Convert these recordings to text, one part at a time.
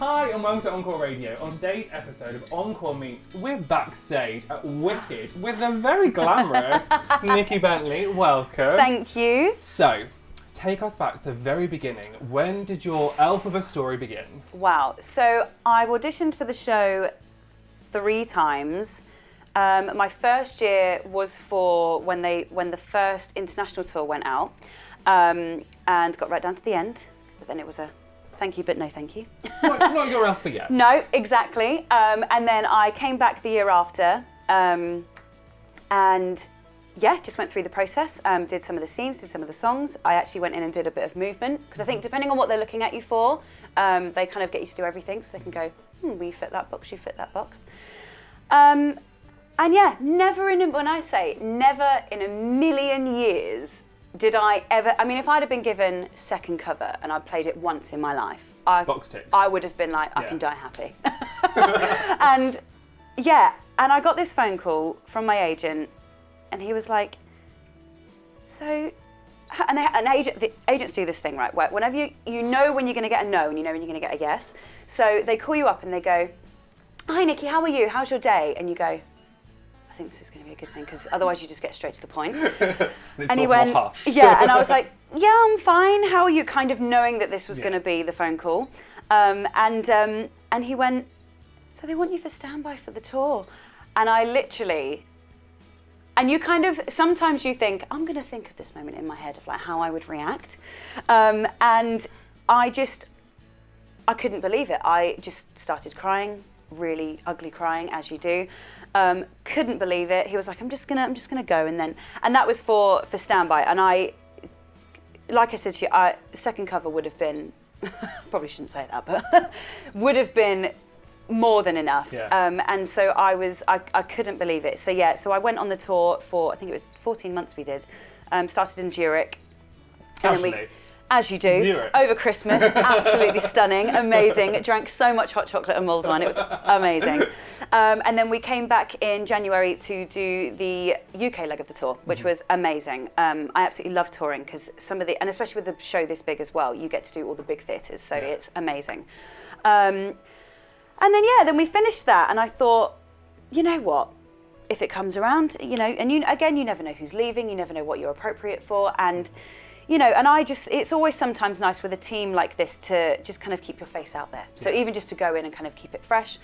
Hi and welcome to Encore Radio. On today's episode of Encore Meets, we're backstage at Wicked with the very glamorous Nikki Bentley. Welcome. Thank you. So, take us back to the very beginning. When did your Elphaba story begin? Wow. So I've auditioned for the show 3 times. My first year was for when the first international tour went out, and got right down to the end. But then it was a thank you, but no thank you. Not your Elphaba yet. No, exactly. And then I came back the year after, and yeah, just went through the process, did some of the scenes, did some of the songs. I actually went in and did a bit of movement, because I think depending on what they're looking at you for, they kind of get you to do everything, so they can go, well, you fit that box, you fit that box. And yeah, never in a million years did I ever, I mean, if I'd have been given second cover and I'd played it once in my life, I would have been like, I can die happy. And yeah, and I got this phone call from my agent, and he was like, so, and the agents do this thing, right, where whenever you know when you're going to get a no and you know when you're going to get a yes. So they call you up and they go, hi Nikki, how are you? How's your day? And you go, I think this is going to be a good thing, because otherwise you just get straight to the point. And he went, yeah, and I was like, yeah, I'm fine. How are you? Kind of knowing that this was going to be the phone call. And he went, so they want you for standby for the tour. And I literally, and you kind of, sometimes you think, I'm going to think of this moment in my head of like how I would react. And I couldn't believe it. I just started crying, really ugly crying, as you do. Couldn't believe it. He was like, I'm just gonna go, and that was for standby. And I, like I said to you, second cover would have been, probably shouldn't say that, but would have been more than enough. Yeah. And so I couldn't believe it. So yeah, so I went on the tour for, I think it was 14 months we did. Started in Zurich. Casually. As you do, Zurich. Over Christmas, absolutely stunning, amazing. Drank so much hot chocolate and mulled wine, it was amazing. And then we came back in January to do the UK leg of the tour, which was amazing. I absolutely love touring, because and especially with the show this big as well, you get to do all the big theatres, so it's amazing. And then we finished that, and I thought, you know what? If it comes around, and you never know who's leaving, you never know what you're appropriate for, and it's always sometimes nice with a team like this to just kind of keep your face out there. So even just to go in and kind of keep it fresh.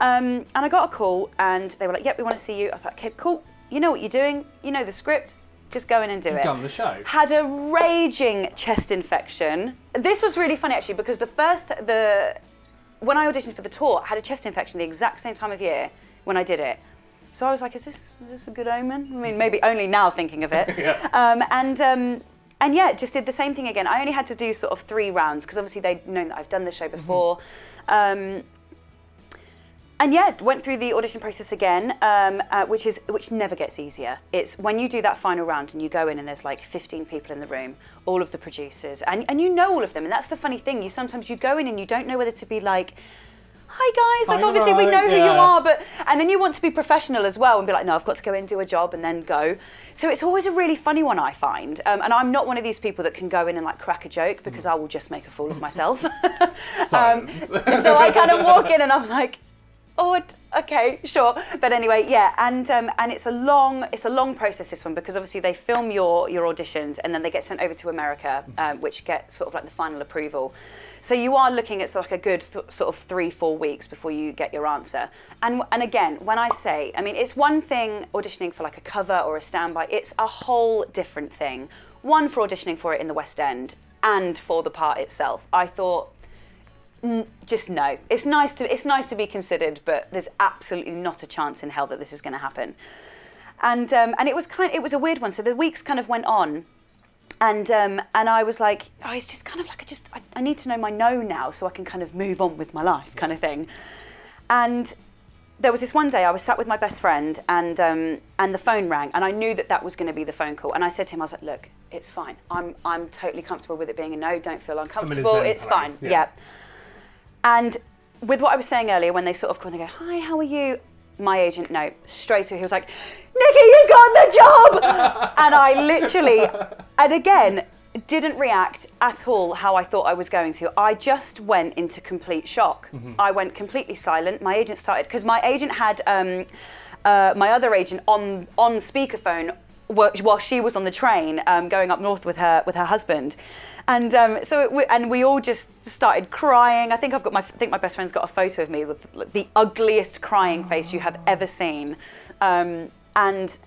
And I got a call and they were like, yep, we want to see you. I was like, okay, cool. You know what you're doing. You know the script. Just go in and do it. You've done the show. Had a raging chest infection. This was really funny actually, because when I auditioned for the tour, I had a chest infection the exact same time of year when I did it. So I was like, is this a good omen? I mean, maybe only now thinking of it. And yeah, just did the same thing again. I only had to do sort of 3 rounds, because obviously they'd known that I've done the show before. And yeah, went through the audition process again, which never gets easier. It's when you do that final round and you go in and there's like 15 people in the room, all of the producers, and you know all of them. And that's the funny thing. You go in and you don't know whether to be like, hi guys, like obviously we know who you are, and then you want to be professional as well and be like, no, I've got to go in, do a job and then go. So it's always a really funny one, I find. And I'm not one of these people that can go in and like crack a joke, because I will just make a fool of myself. So I kind of walk in and I'm like, oh, okay, sure. But anyway, yeah, and it's a long process, this one, because obviously they film your auditions and then they get sent over to America, which get sort of like the final approval. So you are looking at sort of like a good sort of 3-4 weeks before you get your answer. And again, when I say, I mean, it's one thing auditioning for like a cover or a standby, it's a whole different thing. One, for auditioning for it in the West End, and for the part itself. I thought, just no. It's nice to be considered, but there's absolutely not a chance in hell that this is going to happen. And it was a weird one. So the weeks kind of went on, and I was like, oh, it's just kind of like I need to know my no now, so I can kind of move on with my life, kind of thing. And there was this one day I was sat with my best friend, and the phone rang, and I knew that was going to be the phone call. And I said to him, I was like, look, it's fine. I'm totally comfortable with it being a no. Don't feel uncomfortable. It's fine. Yeah. And with what I was saying earlier, when they sort of call and they go, hi, how are you? My agent, no, straight away, he was like, Nikki, you got the job! And I literally, and again, didn't react at all how I thought I was going to. I just went into complete shock. I went completely silent. My agent started, because my agent had my other agent on speakerphone while she was on the train going up north with her husband. And we all just started crying. I think my best friend's got a photo of me with the ugliest crying face you have ever seen. And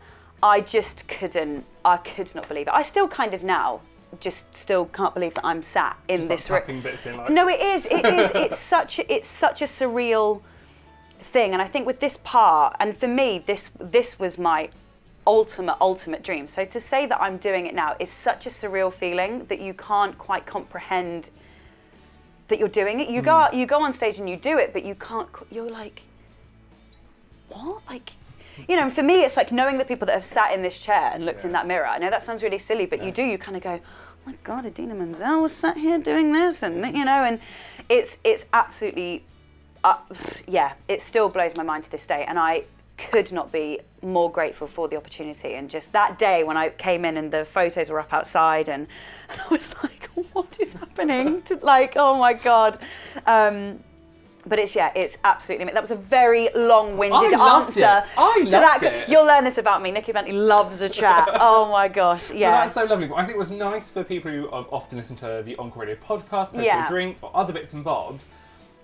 I just could not believe it. I still kind of now just still can't believe that I'm sat in this room. No, it is. It's such a surreal thing. And I think with this part, and for me, this was my ultimate dream. So to say that I'm doing it now is such a surreal feeling that you can't quite comprehend that you're doing it. You go on stage and you do it, but you can't. You're like, what? Like, you know, and for me, it's like knowing the people that have sat in this chair and looked in that mirror. I know that sounds really silly, but you kind of go, oh my God, Idina Menzel was sat here doing this, and you know, and it's absolutely, it still blows my mind to this day, and I could not be more grateful for the opportunity. And just that day when I came in and the photos were up outside, and I was like, what is happening? Like, oh my God. But it's absolutely, that was a very long-winded answer I loved it. You'll learn this about me. Nikki Bentley loves a chat. Oh my gosh, yeah. Well, that's so lovely. But I think it was nice for people who have often listened to the Encore Radio podcast, Post Drinks, or other bits and bobs.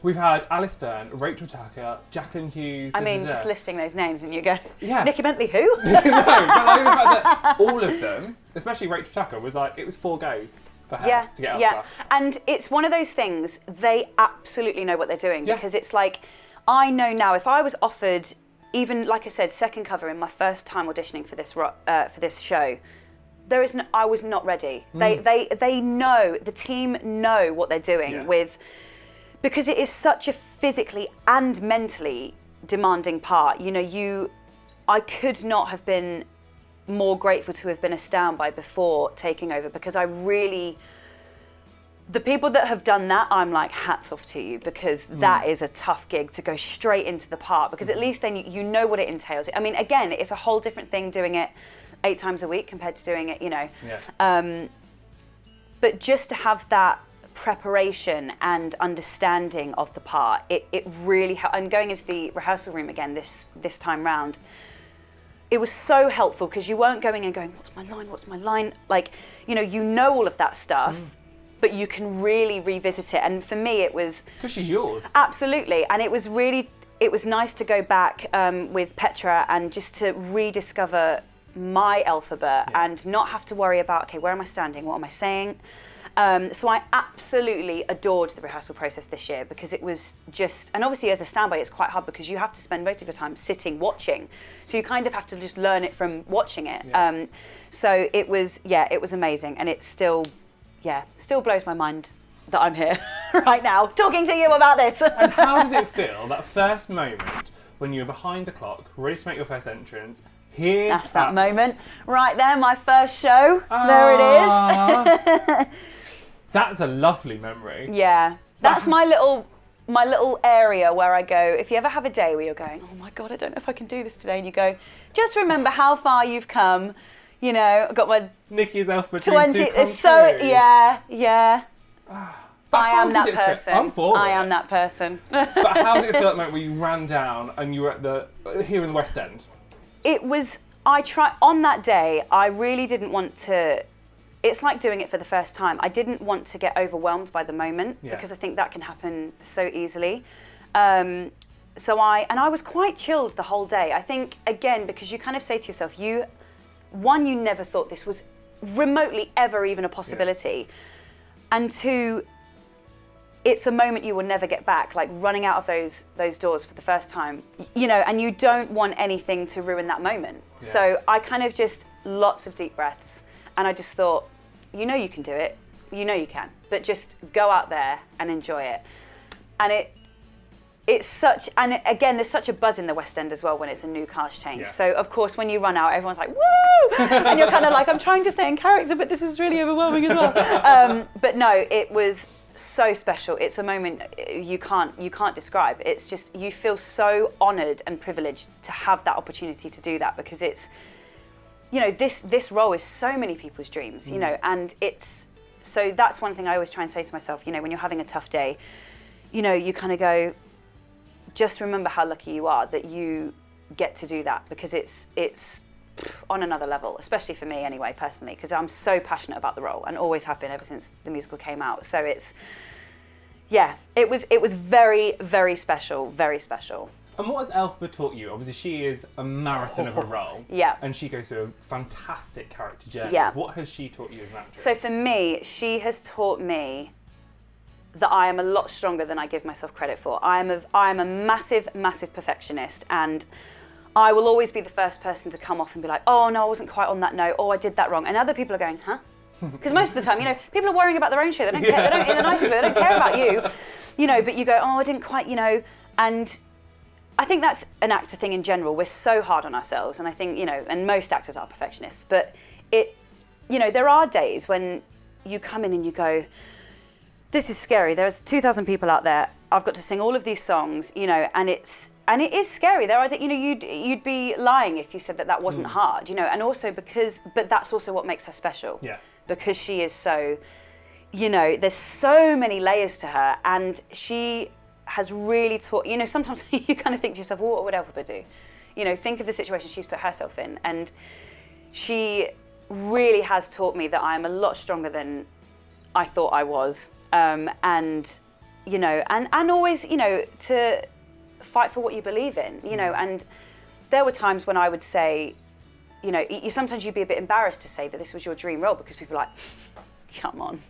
We've had Alice Byrne, Rachel Tucker, Jacqueline Hughes. I mean, just listing those names and you go, yeah. Nikki Bentley, who? No, but I the fact that all of them, especially Rachel Tucker, was like, it was 4 goes for her to get up there. And it's one of those things, they absolutely know what they're doing, because it's like, I know now if I was offered, even like I said, second cover in my first time auditioning for this show, I was not ready. They know, the team know what they're doing because it is such a physically and mentally demanding part. You know, I could not have been more grateful to have been a standby before taking over, because the people that have done that, I'm like, hats off to you, because that is a tough gig to go straight into the part, because at least then you know what it entails. I mean, again, it's a whole different thing doing it 8 times a week compared to doing it, you know. But just to have that preparation and understanding of the part, it really helped. And going into the rehearsal room again this time round, it was so helpful, because you weren't going and going, what's my line? Like, you know all of that stuff, but you can really revisit it. And for me, it was... Because she's yours. Absolutely. And it was nice to go back with Petra and just to rediscover my Elphaba and not have to worry about, okay, where am I standing? What am I saying? So I absolutely adored the rehearsal process this year, because it was just, and obviously as a standby it's quite hard because you have to spend most of your time sitting watching, so you kind of have to just learn it from watching it. So it was amazing, and it still blows my mind that I'm here right now talking to you about this. And how did it feel, that first moment when you were behind the clock, ready to make your first entrance? That's that moment right there, my first show. There it is. That's a lovely memory. Yeah, that's my little area where I go, if you ever have a day where you're going, oh my God, I don't know if I can do this today, and you go, just remember how far you've come. You know, I got my Nikki's Elphaba 20. It's so yeah. I am that person. I'm for I am that person. But how did it feel that moment where you ran down and you were here in the West End? It was. On that day, I really didn't want to. It's like doing it for the first time. I didn't want to get overwhelmed by the moment, because I think that can happen so easily. So I was quite chilled the whole day. I think, again, because you kind of say to yourself, you never thought this was remotely ever even a possibility. And 2, it's a moment you will never get back, like running out of those doors for the first time, you know, and you don't want anything to ruin that moment. So I kind of just, lots of deep breaths. And I just thought, you know you can do it, you know you can, but just go out there and enjoy it. And it's such, and again, there's such a buzz in the West End as well when it's a new cast change. So of course, when you run out, everyone's like, woo! And you're kind of like, I'm trying to stay in character, but this is really overwhelming as well. But no, it was so special. It's a moment you can't describe. It's just, you feel so honoured and privileged to have that opportunity to do that, because it's, you know, this role is so many people's dreams, you know, and it's so that's one thing I always try and say to myself, you know, when you're having a tough day, you know, you kind of go, just remember how lucky you are that you get to do that, because it's on another level, especially for me anyway, personally, because I'm so passionate about the role and always have been ever since the musical came out. So it's, yeah, it was very, very special, very special. And what has Elphaba taught you? Obviously, she is a marathon of a role. Yeah. And she goes through a fantastic character journey. Yeah. What has she taught you as an actress? So for me, she has taught me that I am a lot stronger than I give myself credit for. I am a massive, massive perfectionist, and I will always be the first person to come off and be like, oh no, I wasn't quite on that note, oh, I did that wrong. And other people are going, huh? Because most of the time, you know, people are worrying about their own show. They don't care, they don't, in the nicest way, they don't care about you know, but you go, oh, I didn't quite, you know, and I think that's an actor thing in general. We're so hard on ourselves, and I think, you know, and most actors are perfectionists, but you know, there are days when you come in and you go, this is scary. There's 2,000 people out there. I've got to sing all of these songs, you know, and it is scary. There are, you know, you'd be lying if you said that wasn't hard, you know, and also but that's also what makes her special. Yeah. Because she is so, you know, there's so many layers to her, and she has really taught, you know, sometimes you kind of think to yourself, well, what would Elphaba do? You know, think of the situation she's put herself in, and she really has taught me that I'm a lot stronger than I thought I was, and, you know, and always, you know, to fight for what you believe in, you know, and there were times when I would say, you know, sometimes you'd be a bit embarrassed to say that this was your dream role, because people are like, come on,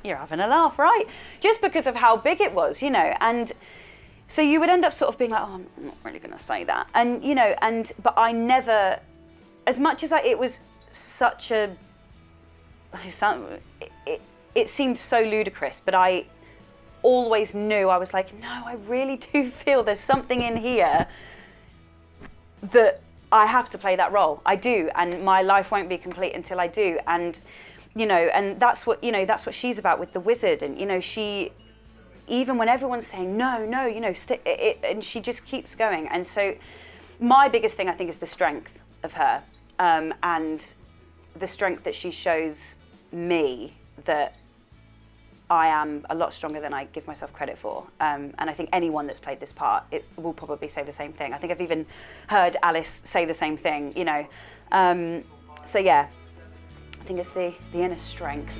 you're having a laugh, right? Just because of how big it was, you know, and so you would end up sort of being like, oh, I'm not really going to say that. And, you know, but I never, as much as it was such a, it seemed so ludicrous, but I always knew, I was like, no, I really do feel there's something in here that I have to play that role. I do, and my life won't be complete until I do. And, you know, and that's what, you know, that's what she's about with the wizard. And, you know, she, even when everyone's saying, no, you know, and she just keeps going. And so my biggest thing, I think, is the strength of her, and the strength that she shows me, that I am a lot stronger than I give myself credit for. And I think anyone that's played this part, it will probably say the same thing. I think I've even heard Alice say the same thing, you know. So yeah, I think it's the inner strength.